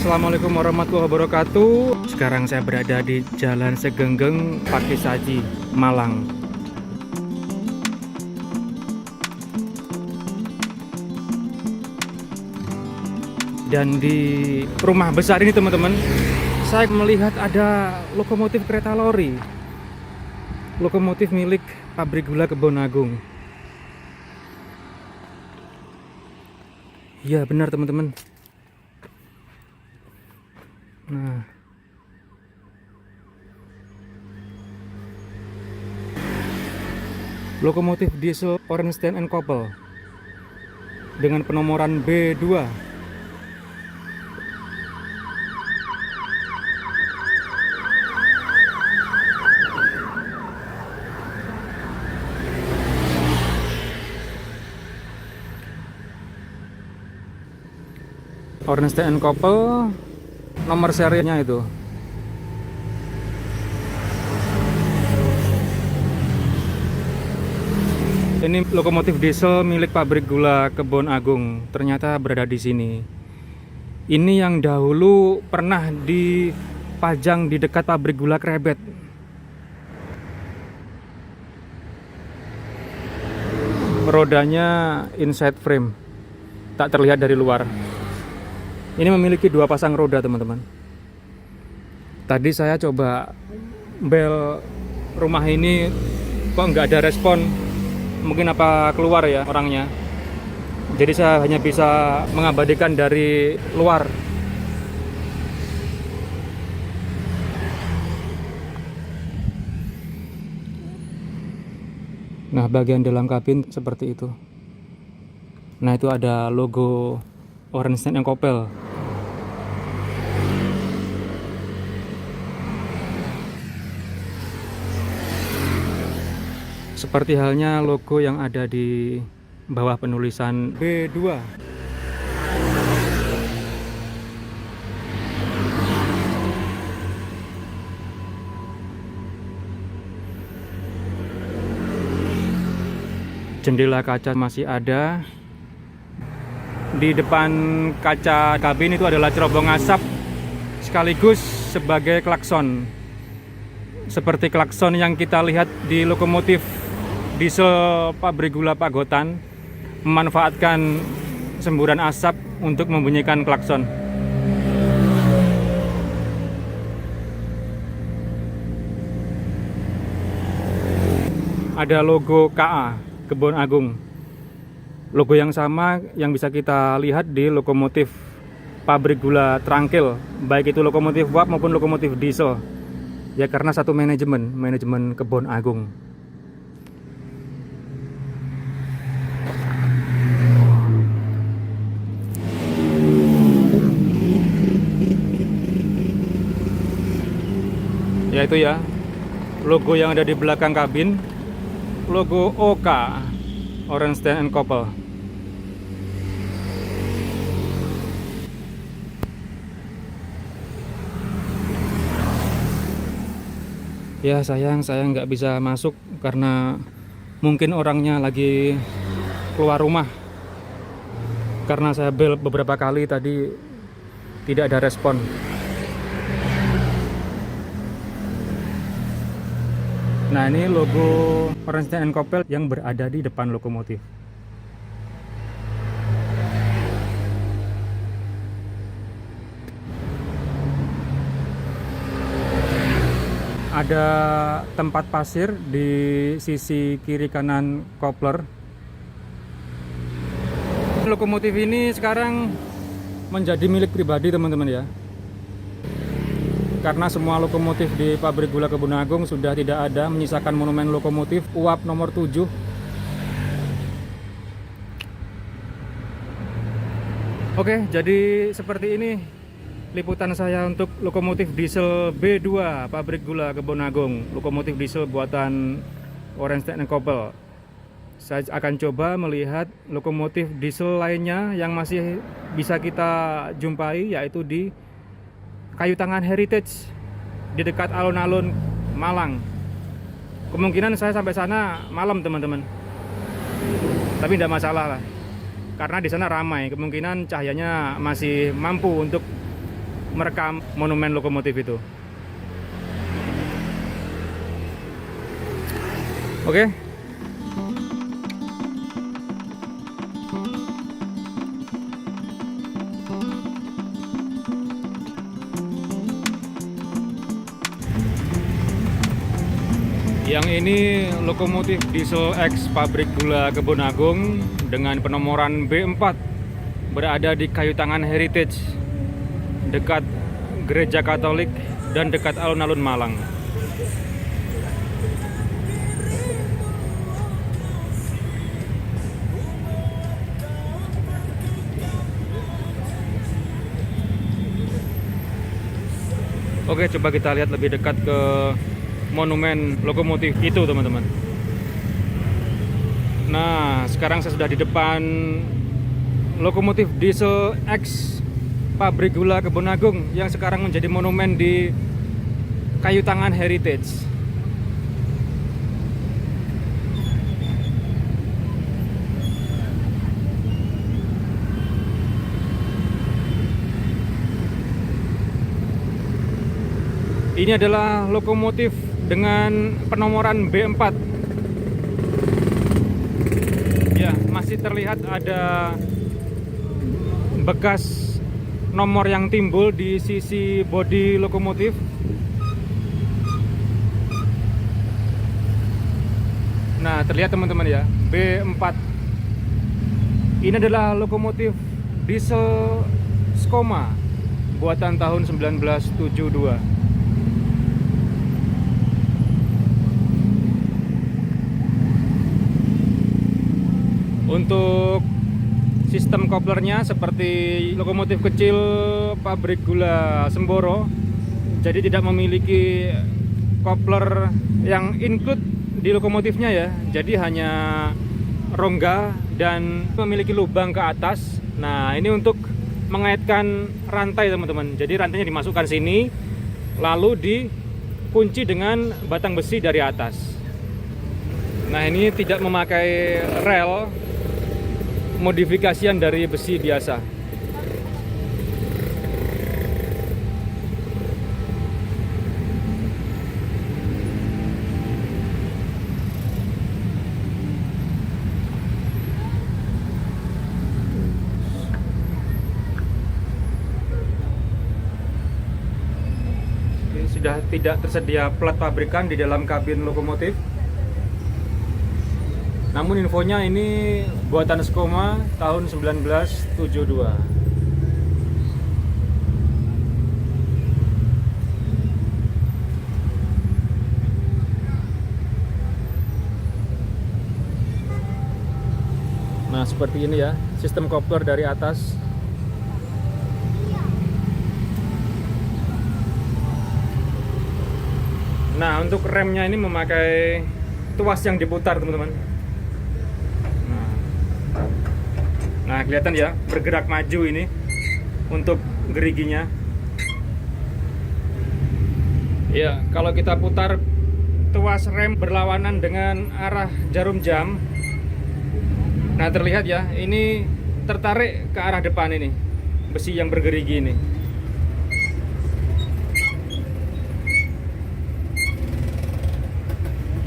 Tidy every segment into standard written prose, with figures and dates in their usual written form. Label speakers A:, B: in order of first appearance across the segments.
A: Assalamualaikum warahmatullahi wabarakatuh. Sekarang saya berada di Jalan Segenggeng Pakisaji, Malang. Dan di rumah besar ini teman-teman, saya melihat ada lokomotif kereta lori. Lokomotif milik pabrik gula Kebon Agung. Ya benar teman-teman. Nah, lokomotif diesel Orenstein and Koppel dengan penomoran B2. Orenstein and Koppel, nomor serinya itu. Ini lokomotif diesel milik pabrik gula Kebon Agung. Ternyata berada di sini. Ini yang dahulu pernah dipajang di dekat pabrik gula Krebet. Rodanya inside frame, tak terlihat dari luar. Ini memiliki dua pasang roda teman-teman. Tadi saya coba bel rumah ini, kok nggak ada respon. Mungkin apa keluar ya orangnya. Jadi saya hanya bisa mengabadikan dari luar. Nah, bagian dalam kabin seperti itu. Nah, itu ada logo Orenstein and Koppel. Seperti halnya logo yang ada di bawah penulisan B2. Jendela kaca masih ada. Di depan kaca kabin itu adalah cerobong asap sekaligus sebagai klakson. Seperti klakson yang kita lihat di lokomotif diesel pabrik gula Pagotan, memanfaatkan semburan asap untuk membunyikan klakson. Ada logo KA, Kebon Agung. Logo yang sama yang bisa kita lihat di lokomotif pabrik gula Trangkil, baik itu lokomotif uap maupun lokomotif diesel. Ya karena satu manajemen Kebon Agung. Ya itu ya, logo yang ada di belakang kabin, logo OK, Orenstein and Koppel. Ya sayang saya nggak bisa masuk karena mungkin orangnya lagi keluar rumah. Karena saya bel beberapa kali tadi tidak ada respon. Nah ini logo Orenstein and Koppel yang berada di depan lokomotif. Ada tempat pasir di sisi kiri kanan kopler. Lokomotif ini sekarang menjadi milik pribadi teman-teman ya. Karena semua lokomotif di pabrik gula Kebon Agung sudah tidak ada, menyisakan monumen lokomotif uap nomor 7. Oke, jadi seperti ini liputan saya untuk lokomotif diesel B2 pabrik gula Kebon Agung, lokomotif diesel buatan Orenstein and Koppel. Saya akan coba melihat lokomotif diesel lainnya yang masih bisa kita jumpai, yaitu di Kayu Tangan Heritage di dekat alun-alun Malang. Kemungkinan saya sampai sana malam teman-teman, tapi tidak masalah lah, karena di sana ramai. Kemungkinan cahayanya masih mampu untuk merekam monumen lokomotif itu. Oke. Yang ini lokomotif diesel X pabrik gula Kebonagung dengan penomoran B4, berada di Kayu Tangan Heritage dekat Gereja Katolik dan dekat alun-alun Malang. Oke, coba kita lihat lebih dekat ke monumen lokomotif itu, teman-teman. Nah, sekarang saya sudah di depan lokomotif diesel X pabrik gula Kebonagung yang sekarang menjadi monumen di Kayu Tangan Heritage. Ini adalah lokomotif dengan penomoran B4. Ya, masih terlihat ada bekas nomor yang timbul di sisi bodi lokomotif. Nah, terlihat teman-teman ya, B4. Ini adalah lokomotif diesel Skoma buatan tahun 1972. Untuk sistem koplernya seperti lokomotif kecil pabrik gula Semboro, jadi tidak memiliki kopler yang include di lokomotifnya ya. Jadi hanya rongga dan memiliki lubang ke atas. Nah, ini untuk mengaitkan rantai, teman-teman. Jadi rantainya dimasukkan sini, lalu dikunci dengan batang besi dari atas. Nah, ini tidak memakai rel, modifikasian dari besi biasa. Ini sudah tidak tersedia plat pabrikan di dalam kabin lokomotif. Namun infonya ini buatan Skoma tahun 1972. Nah, seperti ini ya, sistem kopler dari atas. Nah, untuk remnya ini memakai tuas yang diputar, teman-teman. Nah, kelihatan ya, bergerak maju ini untuk geriginya. Ya, kalau kita putar tuas rem berlawanan dengan arah jarum jam. Nah, terlihat ya, ini tertarik ke arah depan ini, besi yang bergerigi ini.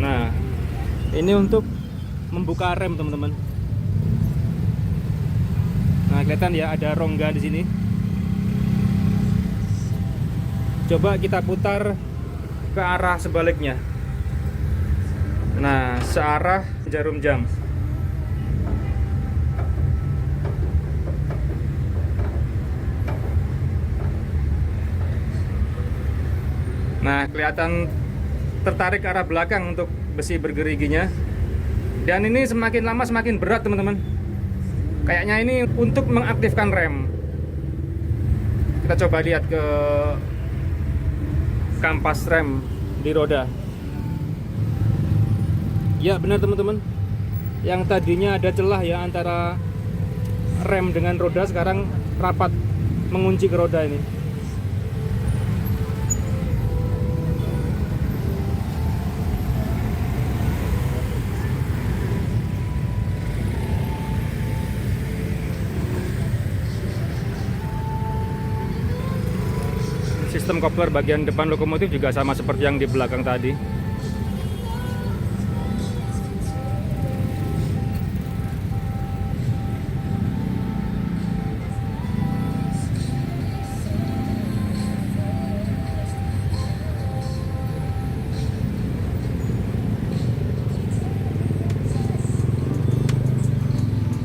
A: Nah, ini untuk membuka rem, teman-teman. Nah, kelihatan ya, ada rongga di sini. Coba kita putar ke arah sebaliknya. Nah, searah jarum jam. Nah, kelihatan tertarik ke arah belakang untuk besi bergeriginya. Dan ini semakin lama semakin berat, teman-teman. Kayaknya ini untuk mengaktifkan rem. Kita coba lihat ke kampas rem di roda. Ya, benar teman-teman. Yang tadinya ada celah ya antara rem dengan roda, sekarang rapat mengunci ke roda ini. Sistem kopler bagian depan lokomotif juga sama seperti yang di belakang tadi.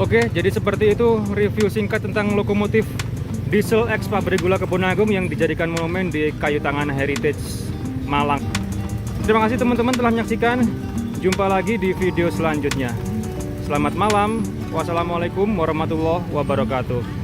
A: Oke, jadi seperti itu review singkat tentang lokomotif diesel X Pabrik Gula Kebonagung yang dijadikan monumen di Kayu Tangan Heritage Malang. Terima kasih teman-teman telah menyaksikan. Jumpa lagi di video selanjutnya. Selamat malam. Wassalamualaikum warahmatullahi wabarakatuh.